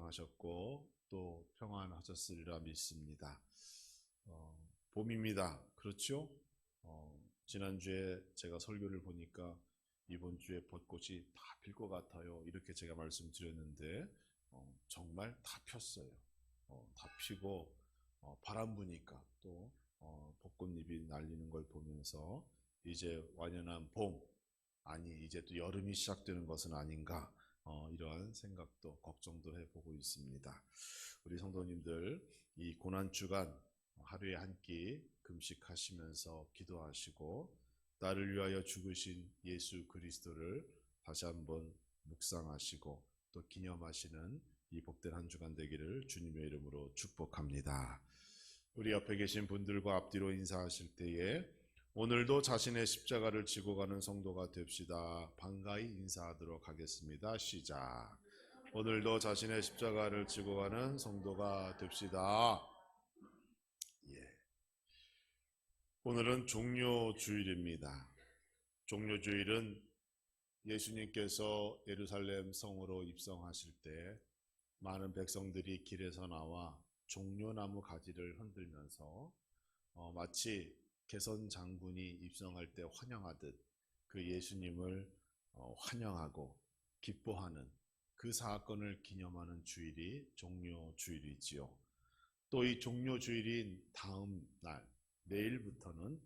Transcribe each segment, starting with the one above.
건강하셨고 또 평안하셨으리라 믿습니다. 봄입니다. 그렇죠? 지난주에 제가 설교를 보니까 이번 주에 벚꽃이 다 필 것 같아요. 이렇게 제가 말씀드렸는데 정말 다 폈어요. 다 피고 바람 부니까 또 벚꽃잎이 날리는 걸 보면서 이제 완연한 봄, 아니 이제 또 여름이 시작되는 것은 아닌가, 이러한 생각도 걱정도 해보고 있습니다. 우리 성도님들 이 고난주간 하루에 한 끼 금식하시면서 기도하시고 나를 위하여 죽으신 예수 그리스도를 다시 한번 묵상하시고 또 기념하시는 이 복된 한 주간 되기를 주님의 이름으로 축복합니다. 우리 옆에 계신 분들과 앞뒤로 인사하실 때에 오늘도 자신의 십자가를 지고 가는 성도가 됩시다. 반가이 인사하도록 하겠습니다. 시작. 오늘도 자신의 십자가를 지고 가는 성도가 됩시다. 예. 오늘은 종료주일입니다. 종료주일은 예수님께서 예루살렘 성으로 입성하실 때 많은 백성들이 길에서 나와 종려나무 가지를 흔들면서 마치 개선 장군이 입성할 때 환영하듯 그 예수님을 환영하고 기뻐하는 그 사건을 기념하는 주일이 종료주일이지요. 또 이 종료주일인 다음 날 내일부터는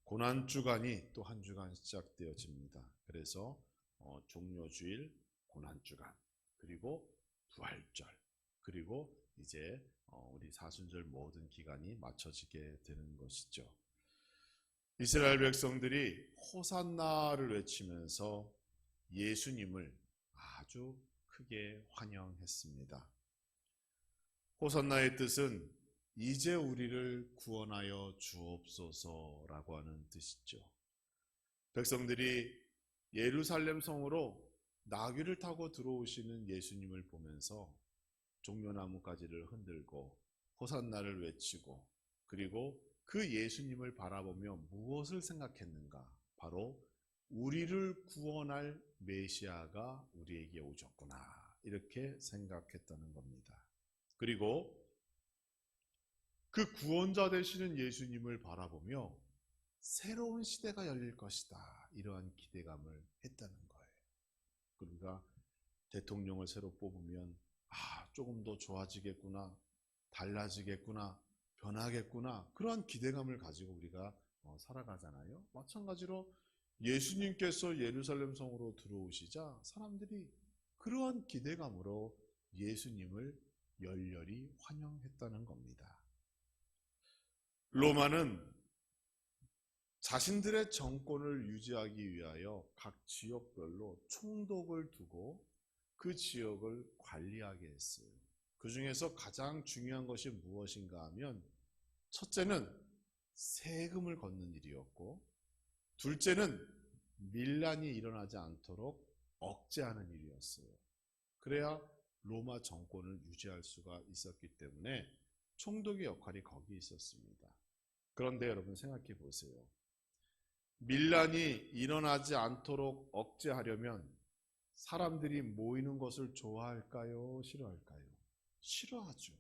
고난주간이 또 한 주간 시작되어집니다. 그래서 종료주일, 고난주간, 그리고 부활절, 그리고 이제 우리 사순절 모든 기간이 맞춰지게 되는 것이죠. 이스라엘 백성들이 호산나를 외치면서 예수님을 아주 크게 환영했습니다. 호산나의 뜻은 이제 우리를 구원하여 주옵소서라고 하는 뜻이죠. 백성들이 예루살렘 성으로 나귀를 타고 들어오시는 예수님을 보면서 종려나무 가지를 흔들고 호산나를 외치고 그리고 그 예수님을 바라보며 무엇을 생각했는가? 바로 우리를 구원할 메시아가 우리에게 오셨구나, 이렇게 생각했다는 겁니다. 그리고 그 구원자 되시는 예수님을 바라보며 새로운 시대가 열릴 것이다, 이러한 기대감을 했다는 거예요. 그러니까 대통령을 새로 뽑으면 조금 더 좋아지겠구나, 달라지겠구나, 변하겠구나, 그러한 기대감을 가지고 우리가 살아가잖아요. 마찬가지로 예수님께서 예루살렘 성으로 들어오시자 사람들이 그러한 기대감으로 예수님을 열렬히 환영했다는 겁니다. 로마는 자신들의 정권을 유지하기 위하여 각 지역별로 총독을 두고 그 지역을 관리하게 했어요. 그 중에서 가장 중요한 것이 무엇인가 하면 첫째는 세금을 걷는 일이었고, 둘째는 밀란이 일어나지 않도록 억제하는 일이었어요. 그래야 로마 정권을 유지할 수가 있었기 때문에 총독의 역할이 거기 있었습니다. 그런데 여러분 생각해 보세요. 밀란이 일어나지 않도록 억제하려면 사람들이 모이는 것을 좋아할까요? 싫어할까요? 싫어하죠.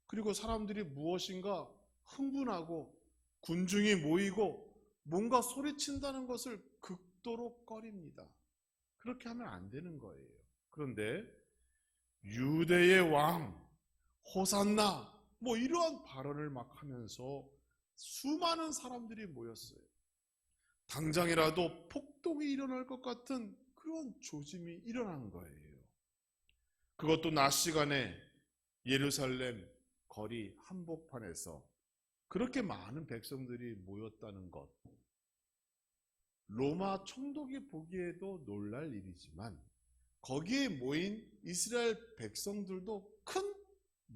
그리고 사람들이 무엇인가 흥분하고 군중이 모이고 뭔가 소리친다는 것을 극도로 꺼립니다. 그렇게 하면 안 되는 거예요. 그런데 유대의 왕, 호산나, 이러한 발언을 막 하면서 수많은 사람들이 모였어요. 당장이라도 폭동이 일어날 것 같은 그런 조짐이 일어난 거예요. 그것도 낮 시간에 예루살렘 거리 한복판에서 그렇게 많은 백성들이 모였다는 것, 로마 총독이 보기에도 놀랄 일이지만 거기에 모인 이스라엘 백성들도 큰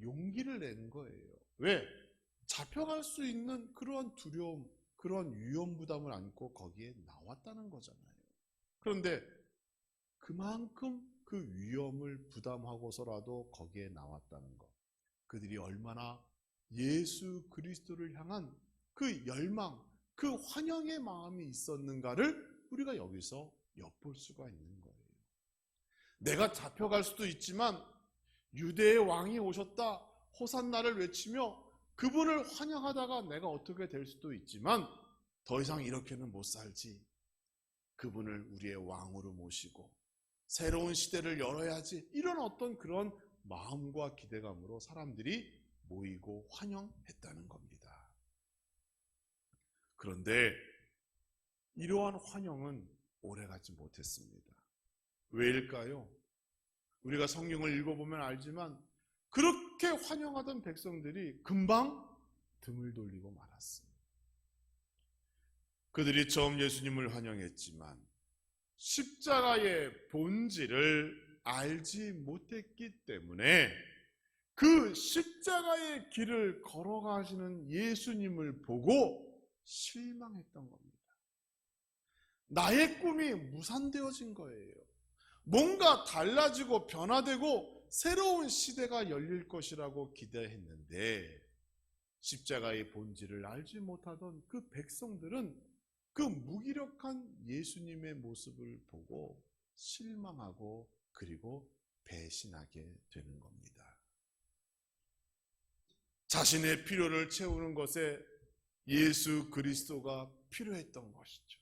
용기를 낸 거예요. 왜? 잡혀갈 수 있는 그러한 두려움, 그러한 위험부담을 안고 거기에 나왔다는 거잖아요. 그런데 그만큼 그 위험을 부담하고서라도 거기에 나왔다는 것, 그들이 얼마나 예수 그리스도를 향한 그 열망, 그 환영의 마음이 있었는가를 우리가 여기서 엿볼 수가 있는 거예요. 내가 잡혀갈 수도 있지만 유대의 왕이 오셨다, 호산나를 외치며 그분을 환영하다가 내가 어떻게 될 수도 있지만 더 이상 이렇게는 못 살지. 그분을 우리의 왕으로 모시고 새로운 시대를 열어야지. 이런 어떤 그런 마음과 기대감으로 사람들이 모이고 환영했다는 겁니다. 그런데 이러한 환영은 오래가지 못했습니다. 왜일까요? 우리가 성경을 읽어보면 알지만 그렇게 환영하던 백성들이 금방 등을 돌리고 말았습니다. 그들이 처음 예수님을 환영했지만 십자가의 본질을 알지 못했기 때문에 그 십자가의 길을 걸어가시는 예수님을 보고 실망했던 겁니다. 나의 꿈이 무산되어진 거예요. 뭔가 달라지고 변화되고 새로운 시대가 열릴 것이라고 기대했는데 십자가의 본질을 알지 못하던 그 백성들은 그 무기력한 예수님의 모습을 보고 실망하고 그리고 배신하게 되는 겁니다. 자신의 필요를 채우는 것에 예수 그리스도가 필요했던 것이죠.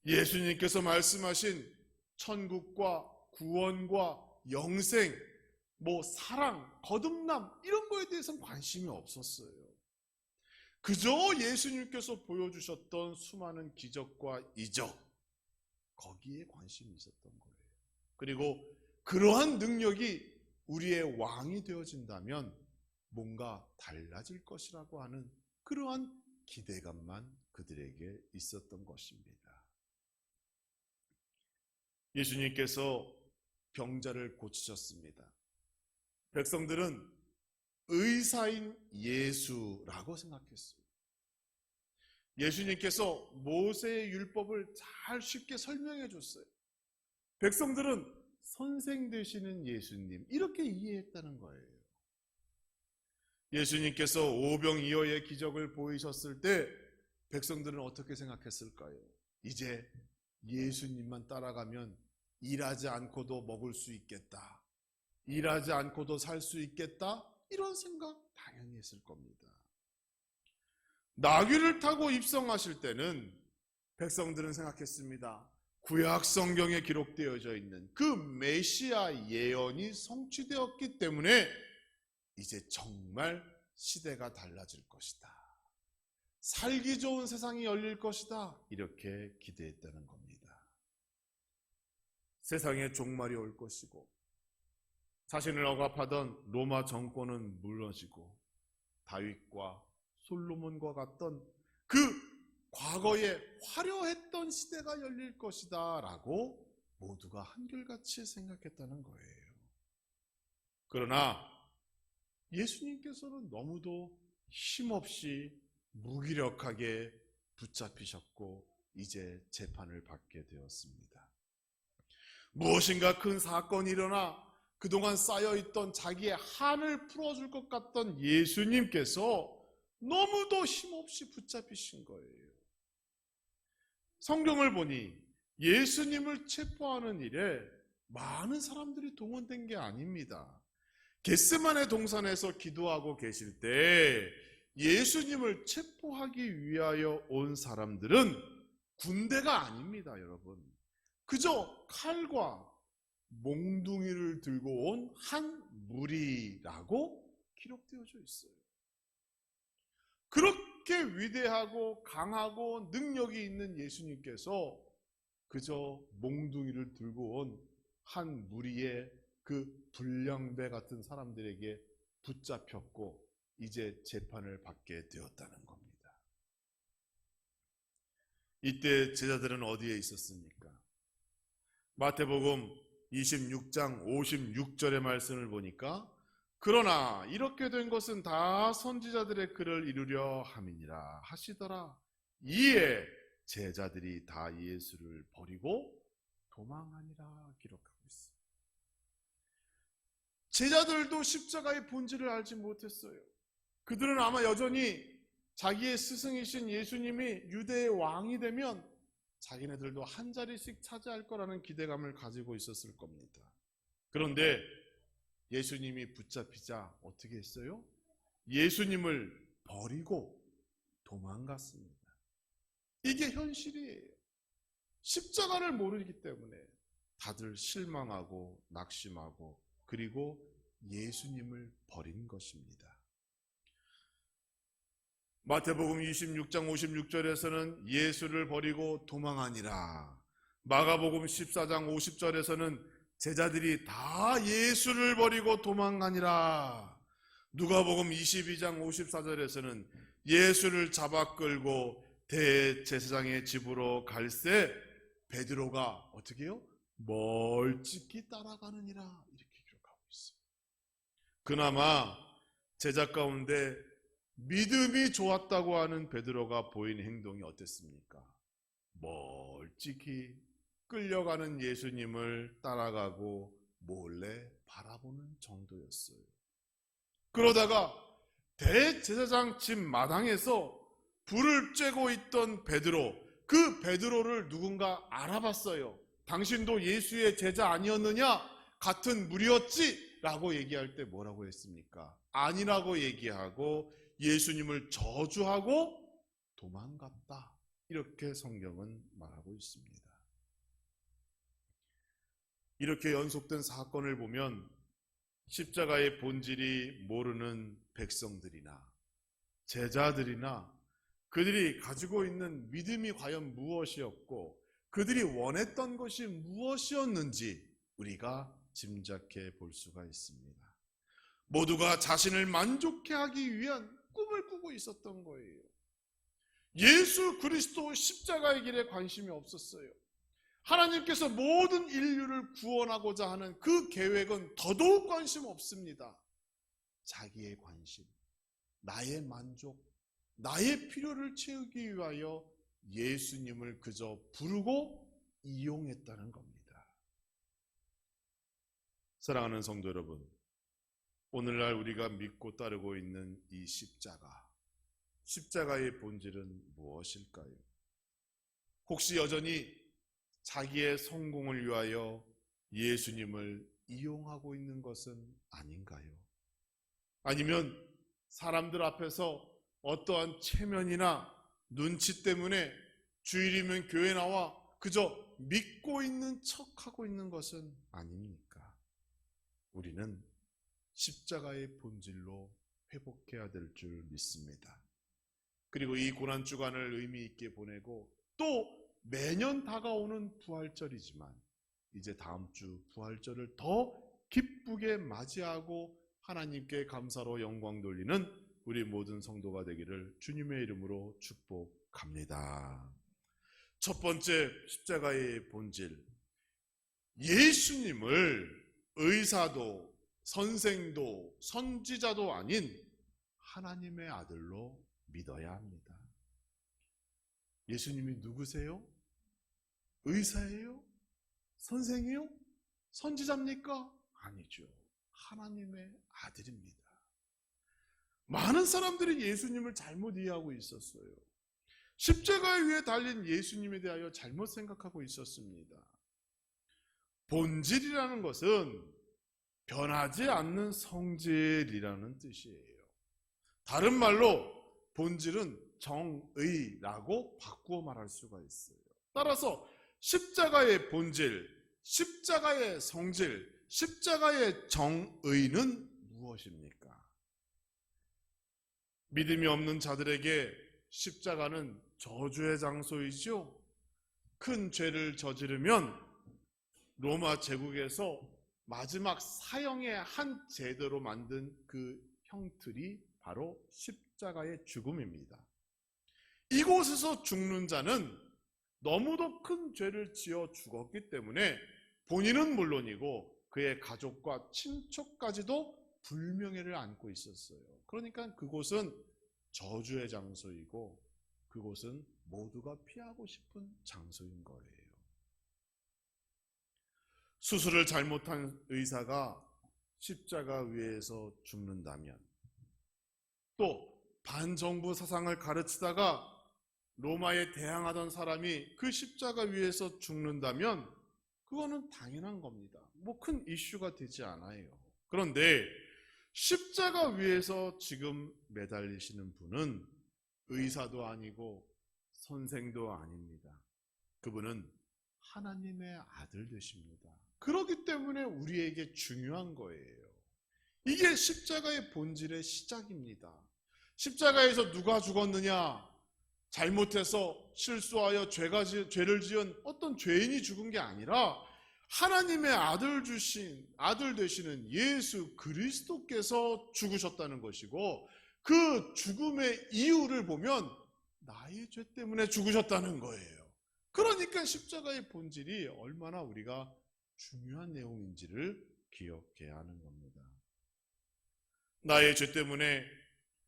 예수님께서 말씀하신 천국과 구원과 영생, 사랑, 거듭남 이런 거에 대해서는 관심이 없었어요. 그저 예수님께서 보여주셨던 수많은 기적과 이적, 거기에 관심이 있었던 거예요. 그리고 그러한 능력이 우리의 왕이 되어진다면 뭔가 달라질 것이라고 하는 그러한 기대감만 그들에게 있었던 것입니다. 예수님께서 병자를 고치셨습니다. 백성들은 의사인 예수라고 생각했어요. 예수님께서 모세의 율법을 잘 쉽게 설명해 줬어요. 백성들은 선생 되시는 예수님 이렇게 이해했다는 거예요. 예수님께서 오병이어의 기적을 보이셨을 때 백성들은 어떻게 생각했을까요? 이제 예수님만 따라가면 일하지 않고도 먹을 수 있겠다. 일하지 않고도 살 수 있겠다. 이런 생각 당연히 했을 겁니다. 나귀를 타고 입성하실 때는 백성들은 생각했습니다. 구약 성경에 기록되어져 있는 그 메시아 예언이 성취되었기 때문에 이제 정말 시대가 달라질 것이다. 살기 좋은 세상이 열릴 것이다. 이렇게 기대했다는 겁니다. 세상에 종말이 올 것이고 자신을 억압하던 로마 정권은 무너지고 다윗과 솔로몬과 같던 그 과거에 화려했던 시대가 열릴 것이다 라고 모두가 한결같이 생각했다는 거예요. 그러나 예수님께서는 너무도 힘없이 무기력하게 붙잡히셨고 이제 재판을 받게 되었습니다. 무엇인가 큰 사건이 일어나 그동안 쌓여있던 자기의 한을 풀어줄 것 같던 예수님께서 너무도 힘없이 붙잡히신 거예요. 성경을 보니 예수님을 체포하는 일에 많은 사람들이 동원된 게 아닙니다. 겟세마네 동산에서 기도하고 계실 때 예수님을 체포하기 위하여 온 사람들은 군대가 아닙니다, 여러분. 그저 칼과 몽둥이를 들고 온 한 무리라고 기록되어져 있어요. 그렇게 위대하고 강하고 능력이 있는 예수님께서 그저 몽둥이를 들고 온 한 무리의 그 불량배 같은 사람들에게 붙잡혔고 이제 재판을 받게 되었다는 겁니다. 이때 제자들은 어디에 있었습니까? 마태복음 26장 56절의 말씀을 보니까 그러나 이렇게 된 것은 다 선지자들의 글을 이루려 함이니라 하시더라. 이에 제자들이 다 예수를 버리고 도망하니라 기록하고 있습니다. 제자들도 십자가의 본질을 알지 못했어요. 그들은 아마 여전히 자기의 스승이신 예수님이 유대의 왕이 되면 자기네들도 한 자리씩 차지할 거라는 기대감을 가지고 있었을 겁니다. 그런데 예수님이 붙잡히자 어떻게 했어요? 예수님을 버리고 도망갔습니다. 이게 현실이에요. 십자가를 모르기 때문에 다들 실망하고 낙심하고 그리고 예수님을 버린 것입니다. 마태복음 26장 56절에서는 예수를 버리고 도망하니라. 마가복음 14장 50절에서는 제자들이 다 예수를 버리고 도망하니라. 누가복음 22장 54절에서는 예수를 잡아 끌고 대제사장의 집으로 갈새 베드로가 어떻게 해요? 멀찍이 따라가느니라 이렇게 기록하고 있어요. 그나마 제자 가운데 믿음이 좋았다고 하는 베드로가 보인 행동이 어땠습니까? 멀찍이 끌려가는 예수님을 따라가고 몰래 바라보는 정도였어요. 그러다가 대제사장 집 마당에서 불을 쬐고 있던 베드로, 그 베드로를 누군가 알아봤어요. 당신도 예수의 제자 아니었느냐? 같은 무리였지? 라고 얘기할 때 뭐라고 했습니까? 아니라고 얘기하고 예수님을 저주하고 도망갔다. 이렇게 성경은 말하고 있습니다. 이렇게 연속된 사건을 보면 십자가의 본질이 모르는 백성들이나 제자들이나 그들이 가지고 있는 믿음이 과연 무엇이었고 그들이 원했던 것이 무엇이었는지 우리가 짐작해 볼 수가 있습니다. 모두가 자신을 만족해 하기 위한 꿈을 꾸고 있었던 거예요. 예수 그리스도 십자가의 길에 관심이 없었어요. 하나님께서 모든 인류를 구원하고자 하는 그 계획은 더더욱 관심 없습니다. 자기의 관심, 나의 만족, 나의 필요를 채우기 위하여 예수님을 그저 부르고 이용했다는 겁니다. 사랑하는 성도 여러분, 오늘날 우리가 믿고 따르고 있는 이 십자가의 본질은 무엇일까요? 혹시 여전히 자기의 성공을 위하여 예수님을 이용하고 있는 것은 아닌가요? 아니면 사람들 앞에서 어떠한 체면이나 눈치 때문에 주일이면 교회 나와 그저 믿고 있는 척하고 있는 것은 아닙니까? 우리는 십자가의 본질로 회복해야 될 줄 믿습니다. 그리고 이 고난주간을 의미 있게 보내고 또 매년 다가오는 부활절이지만 이제 다음 주 부활절을 더 기쁘게 맞이하고 하나님께 감사로 영광 돌리는 우리 모든 성도가 되기를 주님의 이름으로 축복합니다. 첫 번째 십자가의 본질, 예수님을 의사도 선생도 선지자도 아닌 하나님의 아들로 믿어야 합니다. 예수님이 누구세요? 의사예요? 선생이요? 선지자입니까? 아니죠. 하나님의 아들입니다. 많은 사람들이 예수님을 잘못 이해하고 있었어요. 십자가 위에 달린 예수님에 대하여 잘못 생각하고 있었습니다. 본질이라는 것은 변하지 않는 성질이라는 뜻이에요. 다른 말로 본질은 정의라고 바꾸어 말할 수가 있어요. 따라서 십자가의 본질, 십자가의 성질, 십자가의 정의는 무엇입니까? 믿음이 없는 자들에게 십자가는 저주의 장소이죠. 큰 죄를 저지르면 로마 제국에서 마지막 사형의 한 제도로 만든 그 형틀이 바로 십자가의 죽음입니다. 이곳에서 죽는 자는 너무도 큰 죄를 지어 죽었기 때문에 본인은 물론이고 그의 가족과 친척까지도 불명예를 안고 있었어요. 그러니까 그곳은 저주의 장소이고 그곳은 모두가 피하고 싶은 장소인 거예요. 수술을 잘못한 의사가 십자가 위에서 죽는다면, 또 반정부 사상을 가르치다가 로마에 대항하던 사람이 그 십자가 위에서 죽는다면 그거는 당연한 겁니다. 뭐 큰 이슈가 되지 않아요. 그런데 십자가 위에서 지금 매달리시는 분은 의사도 아니고 선생도 아닙니다. 그분은 하나님의 아들 되십니다. 그렇기 때문에 우리에게 중요한 거예요. 이게 십자가의 본질의 시작입니다. 십자가에서 누가 죽었느냐? 잘못해서 실수하여 죄를 지은 어떤 죄인이 죽은 게 아니라 하나님의 아들 되시는 예수 그리스도께서 죽으셨다는 것이고, 그 죽음의 이유를 보면 나의 죄 때문에 죽으셨다는 거예요. 그러니까 십자가의 본질이 얼마나 우리가 중요한 내용인지를 기억해야 하는 겁니다. 나의 죄 때문에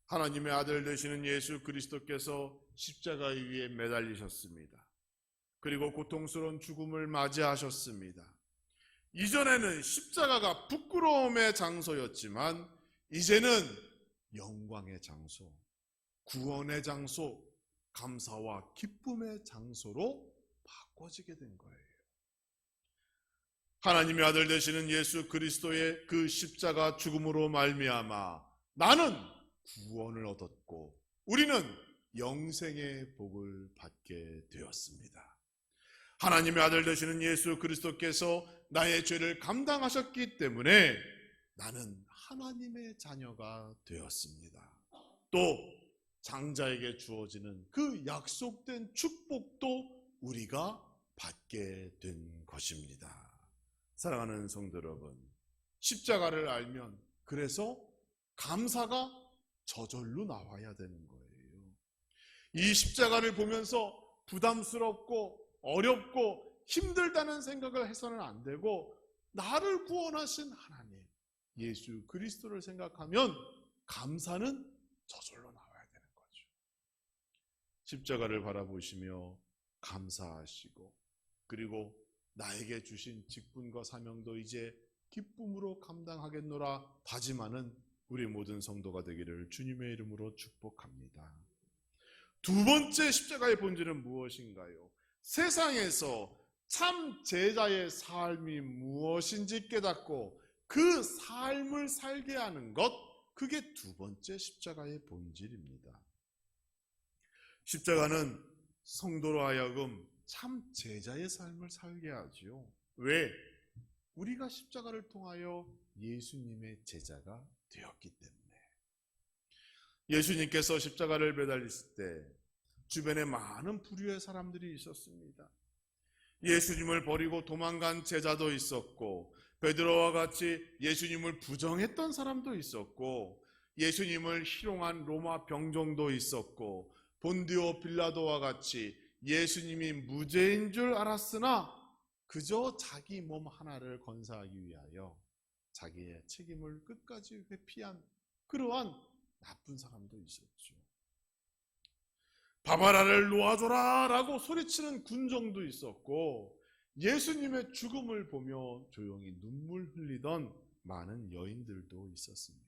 하나님의 아들 되시는 예수 그리스도께서 십자가 위에 매달리셨습니다. 그리고 고통스러운 죽음을 맞이하셨습니다. 이전에는 십자가가 부끄러움의 장소였지만 이제는 영광의 장소, 구원의 장소, 감사와 기쁨의 장소로 바꿔지게 된 거예요. 하나님의 아들 되시는 예수 그리스도의 그 십자가 죽음으로 말미암아 나는 구원을 얻었고 우리는 영생의 복을 받게 되었습니다. 하나님의 아들 되시는 예수 그리스도께서 나의 죄를 감당하셨기 때문에 나는 하나님의 자녀가 되었습니다. 또 장자에게 주어지는 그 약속된 축복도 우리가 받게 된 것입니다. 사랑하는 성도 여러분, 십자가를 알면 그래서 감사가 저절로 나와야 되는 거예요. 이 십자가를 보면서 부담스럽고 어렵고 힘들다는 생각을 해서는 안 되고, 나를 구원하신 하나님 예수 그리스도를 생각하면 감사는 저절로 나와야 되는 거죠. 십자가를 바라보시며 감사하시고, 그리고 나에게 주신 직분과 사명도 이제 기쁨으로 감당하겠노라 다짐하는 우리 모든 성도가 되기를 주님의 이름으로 축복합니다. 두 번째 십자가의 본질은 무엇인가요? 세상에서 참 제자의 삶이 무엇인지 깨닫고 그 삶을 살게 하는 것, 그게 두 번째 십자가의 본질입니다. 십자가는 성도로 하여금 참 제자의 삶을 살게 하지요. 왜? 우리가 십자가를 통하여 예수님의 제자가 되었기 때문에. 예수님께서 십자가를 매달리실 때 주변에 많은 부류의 사람들이 있었습니다. 예수님을 버리고 도망간 제자도 있었고, 베드로와 같이 예수님을 부정했던 사람도 있었고, 예수님을 희롱한 로마 병정도 있었고, 본디오 빌라도와 같이 예수님이 무죄인 줄 알았으나 그저 자기 몸 하나를 건사하기 위하여 자기의 책임을 끝까지 회피한 그러한 나쁜 사람도 있었죠. 바바라를 놓아줘라 라고 소리치는 군정도 있었고, 예수님의 죽음을 보며 조용히 눈물 흘리던 많은 여인들도 있었습니다.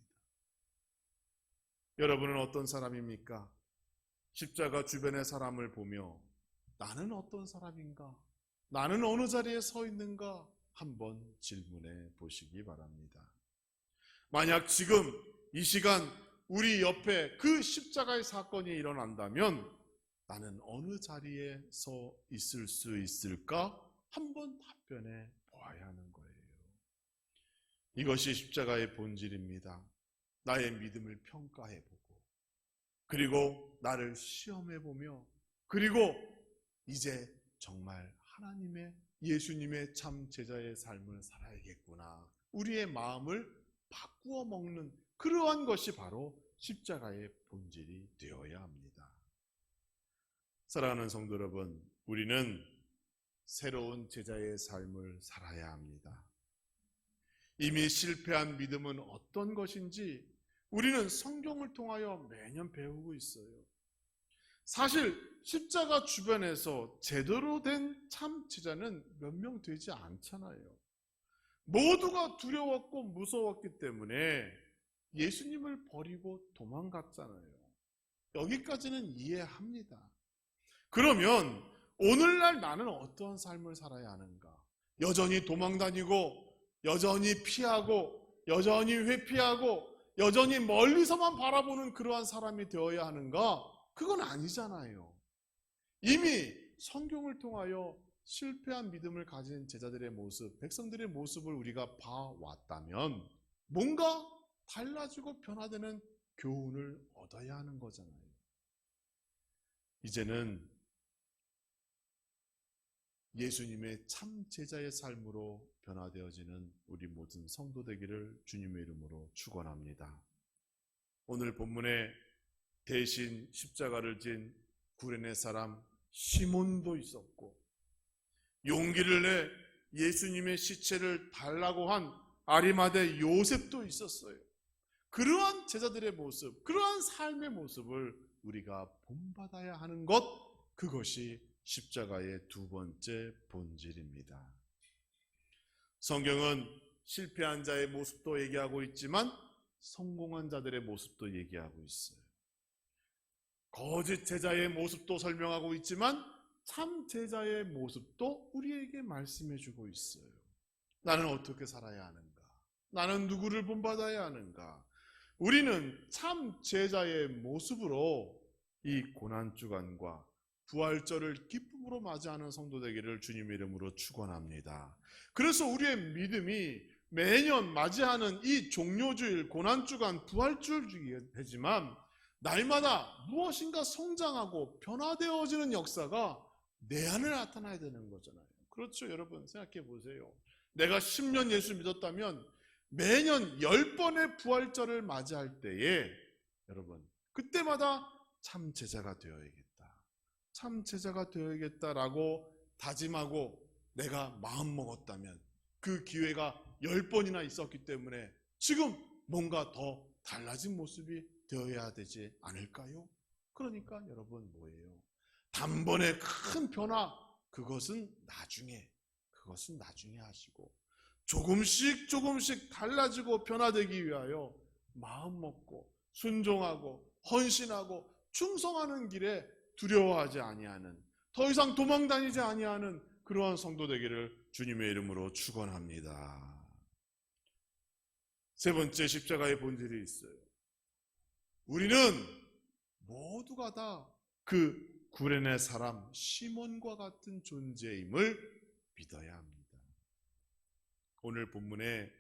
여러분은 어떤 사람입니까? 십자가 주변의 사람을 보며 나는 어떤 사람인가? 나는 어느 자리에 서 있는가? 한번 질문해 보시기 바랍니다. 만약 지금 이 시간 우리 옆에 그 십자가의 사건이 일어난다면 나는 어느 자리에 서 있을 수 있을까? 한번 답변해 보아야 하는 거예요. 이것이 십자가의 본질입니다. 나의 믿음을 평가해보고, 그리고 나를 시험해보며, 그리고 이제 정말 하나님의 예수님의 참 제자의 삶을 살아야겠구나, 우리의 마음을 바꾸어 먹는 그러한 것이 바로 십자가의 본질이 되어야 합니다. 사랑하는 성도 여러분, 우리는 새로운 제자의 삶을 살아야 합니다. 이미 실패한 믿음은 어떤 것인지 우리는 성경을 통하여 매년 배우고 있어요. 사실 십자가 주변에서 제대로 된 참 제자는 몇 명 되지 않잖아요. 모두가 두려웠고 무서웠기 때문에 예수님을 버리고 도망갔잖아요. 여기까지는 이해합니다. 그러면 오늘날 나는 어떤 삶을 살아야 하는가? 여전히 도망다니고, 여전히 피하고, 여전히 회피하고 여전히 멀리서만 바라보는 그러한 사람이 되어야 하는가? 그건 아니잖아요. 이미 성경을 통하여 실패한 믿음을 가진 제자들의 모습, 백성들의 모습을 우리가 봐왔다면 뭔가 달라지고 변화되는 교훈을 얻어야 하는 거잖아요. 이제는 예수님의 참 제자의 삶으로 변화되어지는 우리 모든 성도 되기를 주님의 이름으로 축원합니다. 오늘 본문에 대신 십자가를 진 구레네 사람 시몬도 있었고, 용기를 내 예수님의 시체를 달라고 한 아리마대 요셉도 있었어요. 그러한 제자들의 모습, 그러한 삶의 모습을 우리가 본받아야 하는 것, 그것이 십자가의 두 번째 본질입니다. 성경은 실패한 자의 모습도 얘기하고 있지만 성공한 자들의 모습도 얘기하고 있어요. 거짓 제자의 모습도 설명하고 있지만 참 제자의 모습도 우리에게 말씀해 주고 있어요. 나는 어떻게 살아야 하는가? 나는 누구를 본받아야 하는가? 우리는 참 제자의 모습으로 이 고난주간과 부활절을 기쁨으로 맞이하는 성도 되기를 주님의 이름으로 축원합니다. 그래서 우리의 믿음이 매년 맞이하는 이 종료주일, 고난주간, 부활주일 되지만 날마다 무엇인가 성장하고 변화되어지는 역사가 내 안에 나타나야 되는 거잖아요. 그렇죠, 여러분? 생각해 보세요. 내가 10년 예수 믿었다면 매년 10번의 부활절을 맞이할 때에 여러분, 그때마다 참 제자가 되어야겠다. 참 제자가 되어야겠다라고 다짐하고 내가 마음먹었다면 그 기회가 10번이나 있었기 때문에 지금 뭔가 더 달라진 모습이 되어야 되지 않을까요? 그러니까 여러분 뭐예요? 단번에 큰 변화, 그것은 나중에 하시고 조금씩 달라지고 변화되기 위하여 마음먹고 순종하고 헌신하고 충성하는 길에 두려워하지 아니하는, 더 이상 도망다니지 아니하는 그러한 성도 되기를 주님의 이름으로 축원합니다. 세 번째, 십자가의 본질이 있어요. 우리는 모두가 다 그 구레네 사람 시몬과 같은 존재임을 믿어야 합니다. 오늘 본문의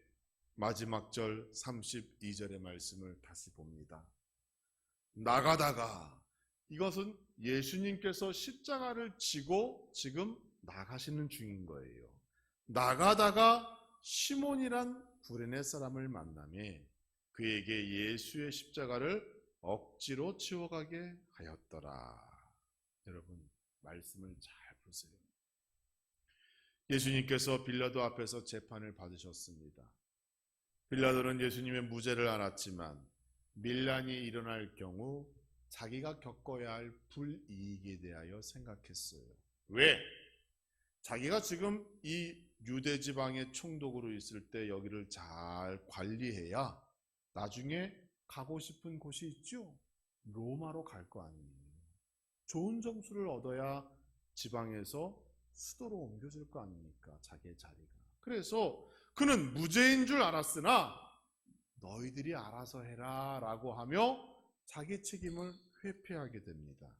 마지막 절 32절의 말씀을 다시 봅니다. 나가다가, 이것은 예수님께서 십자가를 지고 지금 나가시는 중인 거예요. 나가다가 시몬이란 구레네 사람을 만나며 그에게 예수의 십자가를 억지로 치워가게 하였더라. 여러분, 말씀을 잘 보세요. 예수님께서 빌라도 앞에서 재판을 받으셨습니다. 빌라도는 예수님의 무죄를 알았지만 밀란이 일어날 경우 자기가 겪어야 할 불이익에 대하여 생각했어요. 왜? 자기가 지금 이 유대 지방의 총독으로 있을 때 여기를 잘 관리해야 나중에 가고 싶은 곳이 있죠? 로마로 갈 거 아니에요. 좋은 점수를 얻어야 지방에서 수도로 옮겨질 거 아닙니까? 자기의 자리가. 그래서 그는 무죄인 줄 알았으나 너희들이 알아서 해라 라고 하며 자기 책임을 회피하게 됩니다.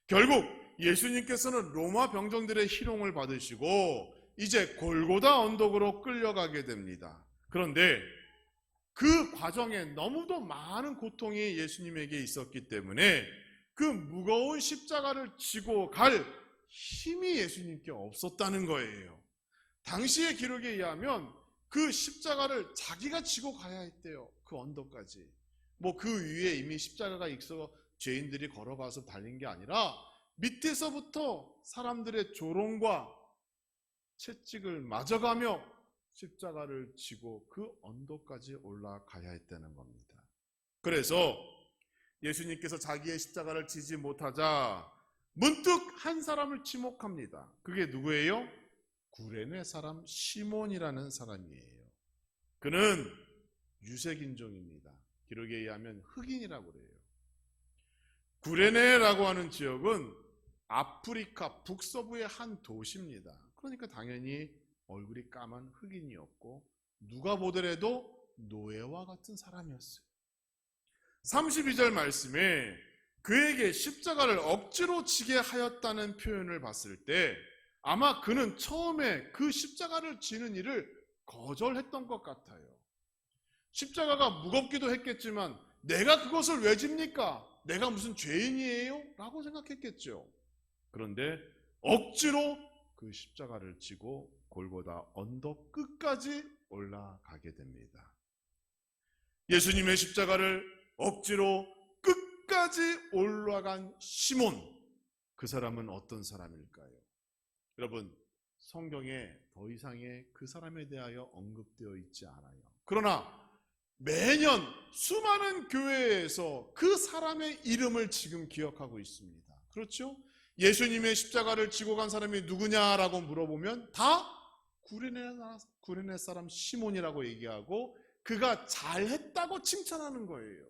결국 예수님께서는 로마 병정들의 희롱을 받으시고 이제 골고다 언덕으로 끌려가게 됩니다. 그런데 그 과정에 너무도 많은 고통이 예수님에게 있었기 때문에 그 무거운 십자가를 지고 갈 힘이 예수님께 없었다는 거예요. 당시의 기록에 의하면 그 십자가를 자기가 지고 가야 했대요. 그 언덕까지. 그 위에 이미 십자가가 있어 죄인들이 걸어가서 달린 게 아니라 밑에서부터 사람들의 조롱과 채찍을 맞아가며 십자가를 지고 그 언덕까지 올라가야 했다는 겁니다. 그래서 예수님께서 자기의 십자가를 지지 못하자 문득 한 사람을 지목합니다. 그게 누구예요? 구레네 사람 시몬이라는 사람이에요. 그는 유색인종입니다. 기록에 의하면 흑인이라고 그래요. 구레네라고 하는 지역은 아프리카 북서부의 한 도시입니다. 그러니까 당연히 얼굴이 까만 흑인이었고 누가 보더라도 노예와 같은 사람이었어요. 32절 말씀에 그에게 십자가를 억지로 지게 하였다는 표현을 봤을 때 아마 그는 처음에 그 십자가를 지는 일을 거절했던 것 같아요. 십자가가 무겁기도 했겠지만 내가 그것을 왜 집니까? 내가 무슨 죄인이에요? 라고 생각했겠죠. 그런데 억지로 그 십자가를 지고 골고다 언덕 끝까지 올라가게 됩니다. 예수님의 십자가를 억지로 끝까지 올라간 시몬, 그 사람은 어떤 사람일까요? 여러분, 성경에 더 이상의 그 사람에 대하여 언급되어 있지 않아요. 그러나 매년 수많은 교회에서 그 사람의 이름을 지금 기억하고 있습니다. 그렇죠? 예수님의 십자가를 지고 간 사람이 누구냐라고 물어보면 다 구레네 사람 시몬이라고 얘기하고 그가 잘했다고 칭찬하는 거예요.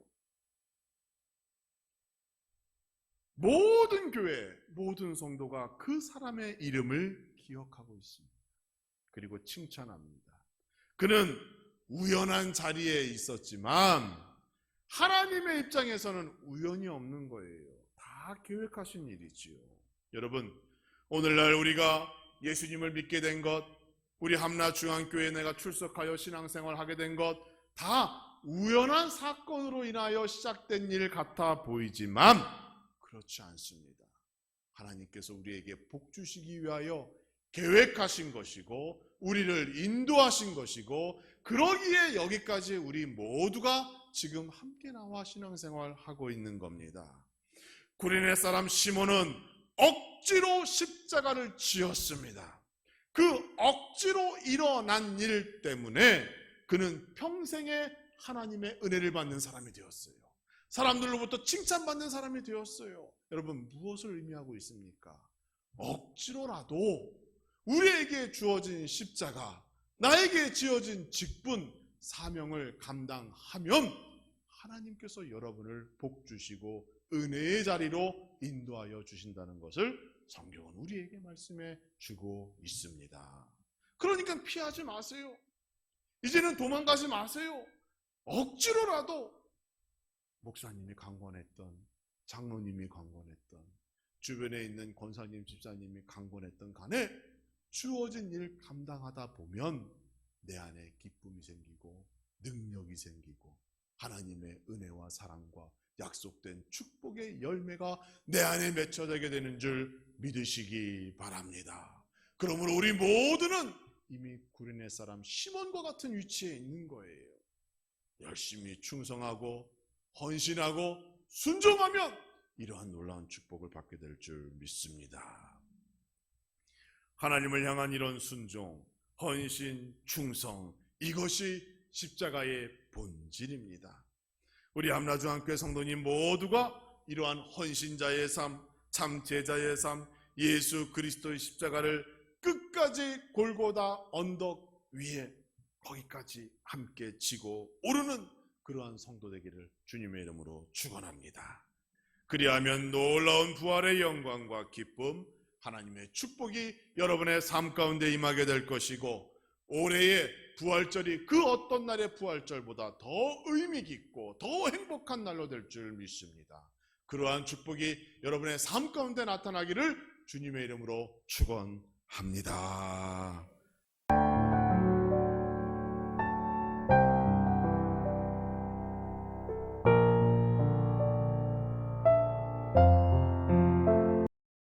모든 교회, 모든 성도가 그 사람의 이름을 기억하고 있습니다. 그리고 칭찬합니다. 그는 우연한 자리에 있었지만 하나님의 입장에서는 우연이 없는 거예요. 다 계획하신 일이지요. 여러분, 오늘날 우리가 예수님을 믿게 된 것, 우리 함라중앙교회에 내가 출석하여 신앙생활을 하게 된 것, 다 우연한 사건으로 인하여 시작된 일 같아 보이지만 그렇지 않습니다. 하나님께서 우리에게 복 주시기 위하여 계획하신 것이고 우리를 인도하신 것이고 그러기에 여기까지 우리 모두가 지금 함께 나와 신앙생활하고 있는 겁니다. 구레네 사람 시몬은 억지로 십자가를 지었습니다. 그 억지로 일어난 일 때문에 그는 평생에 하나님의 은혜를 받는 사람이 되었어요. 사람들로부터 칭찬받는 사람이 되었어요. 여러분, 무엇을 의미하고 있습니까? 억지로라도 우리에게 주어진 십자가, 나에게 지어진 직분, 사명을 감당하면 하나님께서 여러분을 복 주시고 은혜의 자리로 인도하여 주신다는 것을 성경은 우리에게 말씀해 주고 있습니다. 그러니까 피하지 마세요. 이제는 도망가지 마세요. 억지로라도 목사님이 강권했던, 장로님이 강권했던, 주변에 있는 권사님, 집사님이 강권했던 간에 주어진 일 감당하다 보면 내 안에 기쁨이 생기고 능력이 생기고 하나님의 은혜와 사랑과 약속된 축복의 열매가 내 안에 맺혀지게 되는 줄 믿으시기 바랍니다. 그러므로 우리 모두는 이미 구레네 사람 시몬과 같은 위치에 있는 거예요. 열심히 충성하고 헌신하고 순종하면 이러한 놀라운 축복을 받게 될 줄 믿습니다. 하나님을 향한 이런 순종, 헌신, 충성, 이것이 십자가의 본질입니다. 우리 함라중앙교회 성도님 모두가 이러한 헌신자의 삶, 참 제자의 삶, 예수 그리스도의 십자가를 끝까지 골고다 언덕 위에 거기까지 함께 지고 오르는 그러한 성도 되기를 주님의 이름으로 축원합니다. 그리하면 놀라운 부활의 영광과 기쁨, 하나님의 축복이 여러분의 삶 가운데 임하게 될 것이고 올해의 부활절이 그 어떤 날의 부활절보다 더 의미 깊고 더 행복한 날로 될 줄 믿습니다. 그러한 축복이 여러분의 삶 가운데 나타나기를 주님의 이름으로 축원합니다.